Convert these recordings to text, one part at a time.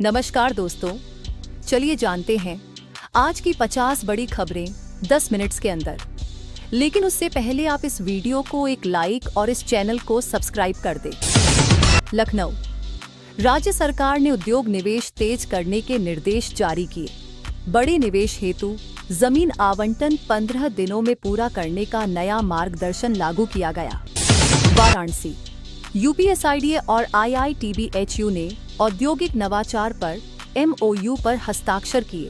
नमस्कार दोस्तों, चलिए जानते हैं आज की 50 बड़ी खबरें 10 मिनट्स के अंदर। लेकिन उससे पहले आप इस वीडियो को एक लाइक और इस चैनल को सब्सक्राइब कर दें। लखनऊ राज्य सरकार ने उद्योग निवेश तेज करने के निर्देश जारी किए। बड़े निवेश हेतु जमीन आवंटन 15 दिनों में पूरा करने का नया मार्गदर्शन लागू किया गया। वाराणसी यूपीएसआईडीए और आईआईटीबीएचयू ने औद्योगिक नवाचार पर एमओयू पर हस्ताक्षर किए।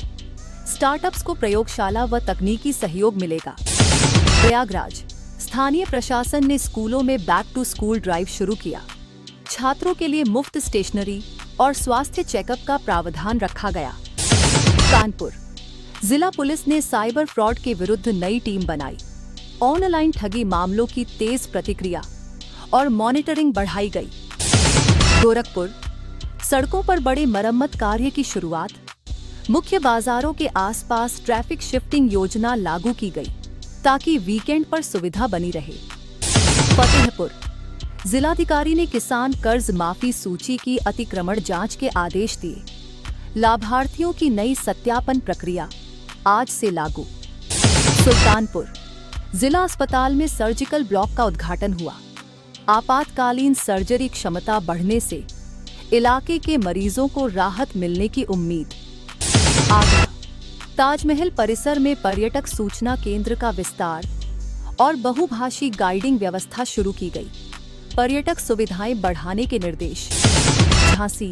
स्टार्टअप्स को प्रयोगशाला व तकनीकी सहयोग मिलेगा। प्रयागराज स्थानीय प्रशासन ने स्कूलों में बैक टू स्कूल ड्राइव शुरू किया। छात्रों के लिए मुफ्त स्टेशनरी और स्वास्थ्य चेकअप का प्रावधान रखा गया। कानपुर जिला पुलिस ने साइबर फ्रॉड के विरुद्ध नई टीम बनाई। ऑनलाइन ठगी मामलों की तेज प्रतिक्रिया और मॉनिटरिंग बढ़ाई गई। गोरखपुर सड़कों पर बड़े मरम्मत कार्य की शुरुआत। मुख्य बाजारों के आसपास ट्रैफिक शिफ्टिंग योजना लागू की गई ताकि वीकेंड पर सुविधा बनी रहे। फतेहपुर जिलाधिकारी ने किसान कर्ज माफी सूची की अतिक्रमण जांच के आदेश दिए। लाभार्थियों की नई सत्यापन प्रक्रिया आज से लागू। सुल्तानपुर जिला अस्पताल में सर्जिकल ब्लॉक का उद्घाटन हुआ। आपातकालीन सर्जरी क्षमता बढ़ने से इलाके के मरीजों को राहत मिलने की उम्मीद। आगरा ताजमहल परिसर में पर्यटक सूचना केंद्र का विस्तार और बहुभाषी गाइडिंग व्यवस्था शुरू की गई। पर्यटक सुविधाएं बढ़ाने के निर्देश। झांसी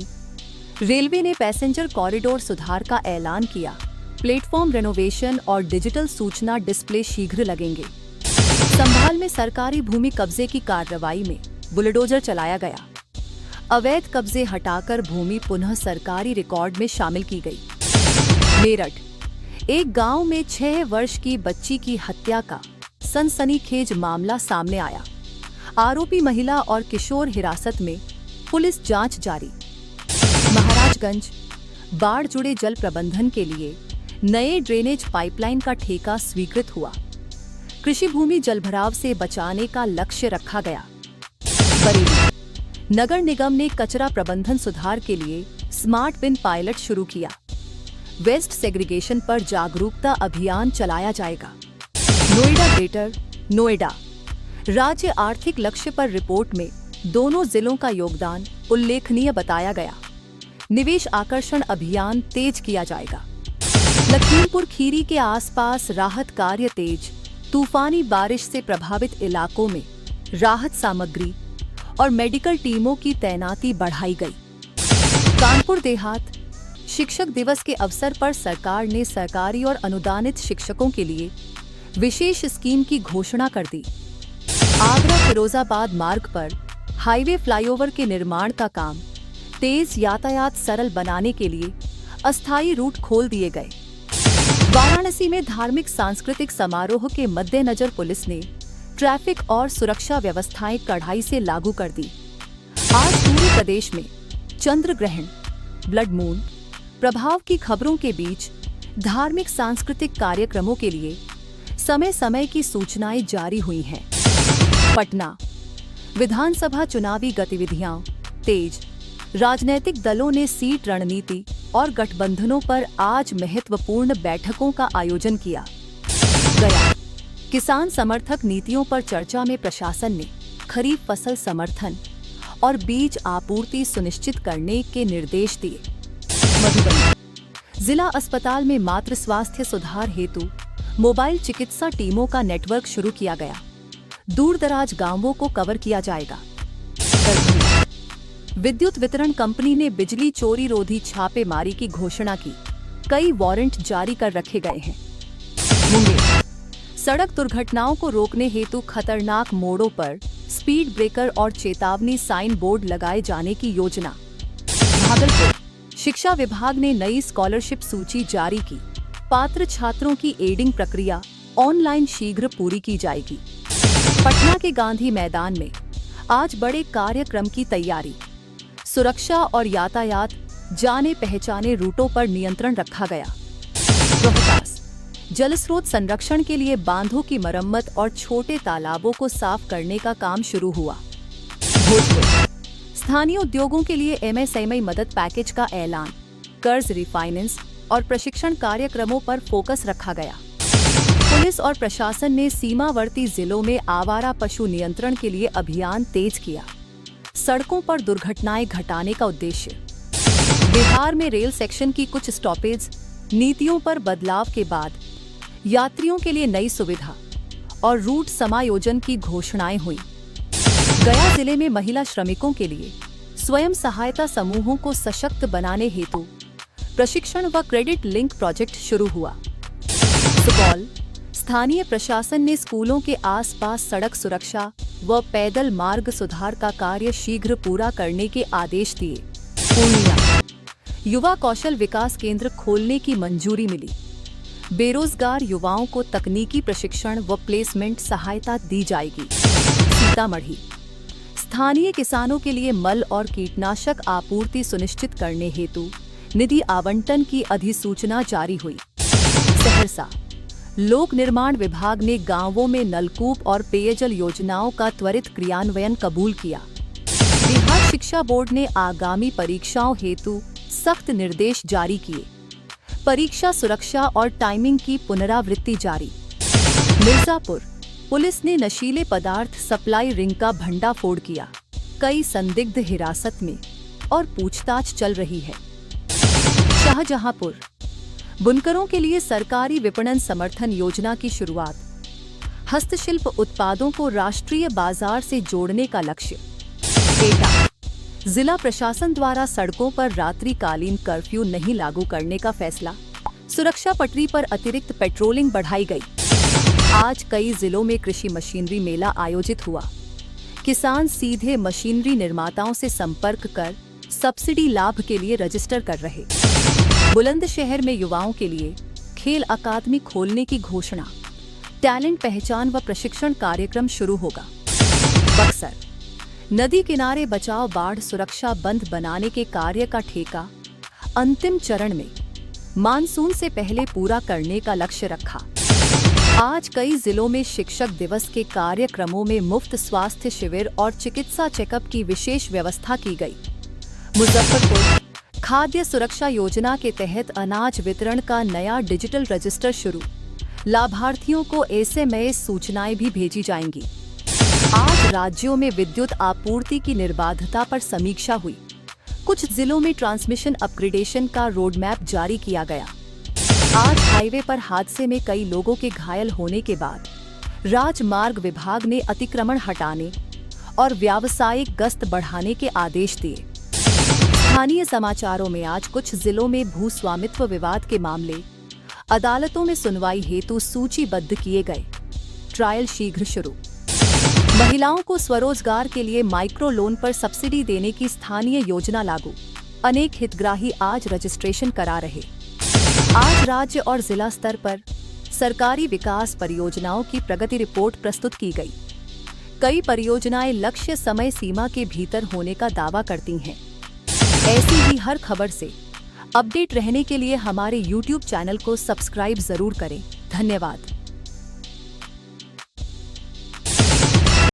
रेलवे ने पैसेंजर कॉरिडोर सुधार का ऐलान किया। प्लेटफॉर्म रेनोवेशन और डिजिटल सूचना डिस्प्ले शीघ्र लगेंगे। संभाल में सरकारी भूमि कब्जे की कार्रवाई में बुलडोजर चलाया गया। अवैध कब्जे हटाकर भूमि पुनः सरकारी रिकॉर्ड में शामिल की गई। मेरठ एक गांव में 6 वर्ष की बच्ची की हत्या का सनसनीखेज मामला सामने आया। आरोपी महिला और किशोर हिरासत में, पुलिस जांच जारी। महाराजगंज बाढ़ जुड़े जल प्रबंधन के लिए नए ड्रेनेज पाइपलाइन का ठेका स्वीकृत हुआ। कृषि भूमि जलभराव से बचाने का लक्ष्य रखा गया। बरेली नगर निगम ने कचरा प्रबंधन सुधार के लिए स्मार्ट बिन पायलट शुरू किया। वेस्ट सेग्रीगेशन पर जागरूकता अभियान चलाया जाएगा। नोएडा ग्रेटर नोएडा राज्य आर्थिक लक्ष्य पर रिपोर्ट में दोनों जिलों का योगदान उल्लेखनीय बताया गया। निवेश आकर्षण अभियान तेज किया जाएगा। लखीमपुर खीरी के आसपास राहत कार्य तेज। तूफानी बारिश से प्रभावित इलाकों में राहत सामग्री और मेडिकल टीमों की तैनाती बढ़ाई गई। कानपुर देहात शिक्षक दिवस के अवसर पर सरकार ने सरकारी और अनुदानित शिक्षकों के लिए विशेष स्कीम की घोषणा कर दी। आगरा फिरोजाबाद मार्ग पर हाईवे फ्लाईओवर के निर्माण का काम तेज यातायात सरल बनाने के लिए अस्थायी रूट खोल दिए गए। वाराणसी में धार्मिक सांस्कृतिक समारोह के मद्देनजर पुलिस ने ट्रैफिक और सुरक्षा व्यवस्थाएं कड़ाई से लागू कर दी। आज पूरे प्रदेश में चंद्र ग्रहण, ब्लड मून प्रभाव की खबरों के बीच धार्मिक सांस्कृतिक कार्यक्रमों के लिए समय समय की सूचनाएं जारी हुई हैं। पटना विधानसभा चुनावी गतिविधियां तेज। राजनीतिक दलों ने सीट रणनीति और गठबंधनों पर आज महत्वपूर्ण बैठकों का आयोजन किया। गया किसान समर्थक नीतियों पर चर्चा में प्रशासन ने खरीफ फसल समर्थन और बीज आपूर्ति सुनिश्चित करने के निर्देश दिए। मधुबनी जिला अस्पताल में मातृ स्वास्थ्य सुधार हेतु मोबाइल चिकित्सा टीमों का नेटवर्क शुरू किया गया। दूरदराज गांवों को कवर किया जाएगा। विद्युत वितरण कंपनी ने बिजली चोरी रोधी छापेमारी की घोषणा की। कई वारंट जारी कर रखे गए हैं। मुंगेर सड़क दुर्घटनाओं को रोकने हेतु खतरनाक मोड़ों पर स्पीड ब्रेकर और चेतावनी साइन बोर्ड लगाए जाने की योजना। भागलपुर शिक्षा विभाग ने नई स्कॉलरशिप सूची जारी की। पात्र छात्रों की एडिंग प्रक्रिया ऑनलाइन शीघ्र पूरी की जाएगी। पटना के गांधी मैदान में आज बड़े कार्यक्रम की तैयारी। सुरक्षा और यातायात जाने पहचाने रूटों पर नियंत्रण रखा गया। रोहतास जल स्रोत संरक्षण के लिए बांधों की मरम्मत और छोटे तालाबों को साफ करने का काम शुरू हुआ। भोजपुर स्थानीय उद्योगों के लिए एमएसएमई मदद पैकेज का ऐलान। कर्ज रिफाइनेंस और प्रशिक्षण कार्यक्रमों पर फोकस रखा गया। पुलिस और प्रशासन ने सीमावर्ती जिलों में आवारा पशु नियंत्रण के लिए अभियान तेज किया। सड़कों पर दुर्घटनाएं घटाने का उद्देश्य। बिहार में रेल सेक्शन की कुछ स्टॉपेज नीतियों पर बदलाव के बाद यात्रियों के लिए नई सुविधा और रूट समायोजन की घोषणाएं हुई। गया जिले में महिला श्रमिकों के लिए स्वयं सहायता समूहों को सशक्त बनाने हेतु प्रशिक्षण व क्रेडिट लिंक प्रोजेक्ट शुरू हुआ। सुपौल स्थानीय प्रशासन ने स्कूलों के आसपास सड़क सुरक्षा व पैदल मार्ग सुधार का कार्य शीघ्र पूरा करने के आदेश दिए। पूर्णिया युवा कौशल विकास केंद्र खोलने की मंजूरी मिली। बेरोजगार युवाओं को तकनीकी प्रशिक्षण व प्लेसमेंट सहायता दी जाएगी। सीतामढ़ी स्थानीय किसानों के लिए मल और कीटनाशक आपूर्ति सुनिश्चित करने हेतु निधि आवंटन की अधिसूचना जारी हुई। सहरसा लोक निर्माण विभाग ने गांवों में नलकूप और पेयजल योजनाओं का त्वरित क्रियान्वयन कबूल किया। बिहार शिक्षा बोर्ड ने आगामी परीक्षाओं हेतु सख्त निर्देश जारी किए। परीक्षा सुरक्षा और टाइमिंग की पुनरावृत्ति जारी। मिर्जापुर पुलिस ने नशीले पदार्थ सप्लाई रिंग का भंडाफोड़ किया। कई संदिग्ध हिरासत में और पूछताछ चल रही है। शाहजहांपुर बुनकरों के लिए सरकारी विपणन समर्थन योजना की शुरुआत। हस्तशिल्प उत्पादों को राष्ट्रीय बाजार से जोड़ने का लक्ष्य। एटा जिला प्रशासन द्वारा सड़कों पर रात्रिकालीन कर्फ्यू नहीं लागू करने का फैसला। सुरक्षा पटरी पर अतिरिक्त पेट्रोलिंग बढ़ाई गई। आज कई जिलों में कृषि मशीनरी मेला आयोजित हुआ। किसान सीधे मशीनरी निर्माताओं से संपर्क कर सब्सिडी लाभ के लिए रजिस्टर कर रहे। बुलंदशहर में युवाओं के लिए खेल अकादमी खोलने की घोषणा। टैलेंट पहचान व प्रशिक्षण कार्यक्रम शुरू होगा। बक्सर नदी किनारे बचाव बाढ़ सुरक्षा बंध बनाने के कार्य का ठेका अंतिम चरण में मानसून से पहले पूरा करने का लक्ष्य रखा। आज कई जिलों में शिक्षक दिवस के कार्यक्रमों में मुफ्त स्वास्थ्य शिविर और चिकित्सा चेकअप की विशेष व्यवस्था की गई। मुजफ्फरपुर खाद्य सुरक्षा योजना के तहत अनाज वितरण का नया डिजिटल रजिस्टर शुरू। लाभार्थियों को SMS सूचनाएं भी भेजी जाएंगी। आज राज्यों में विद्युत आपूर्ति की निर्बाधता पर समीक्षा हुई। कुछ जिलों में ट्रांसमिशन अपग्रेडेशन का रोडमैप जारी किया गया। आज हाईवे पर हादसे में कई लोगों के घायल होने के बाद राजमार्ग विभाग ने अतिक्रमण हटाने और व्यावसायिक गश्त बढ़ाने के आदेश दिए। स्थानीय समाचारों में आज कुछ जिलों में भू स्वामित्व विवाद के मामले अदालतों में सुनवाई हेतु सूचीबद्ध किए गए। ट्रायल शीघ्र शुरू। महिलाओं को स्वरोजगार के लिए माइक्रो लोन पर सब्सिडी देने की स्थानीय योजना लागू। अनेक हितग्राही आज रजिस्ट्रेशन करा रहे। आज राज्य और जिला स्तर पर सरकारी विकास परियोजनाओं की प्रगति रिपोर्ट प्रस्तुत की गई। कई परियोजनाएं लक्ष्य समय सीमा के भीतर होने का दावा करती हैं। ऐसी ही हर खबर से अपडेट रहने के लिए हमारे YouTube चैनल को सब्सक्राइब जरूर करें। धन्यवाद।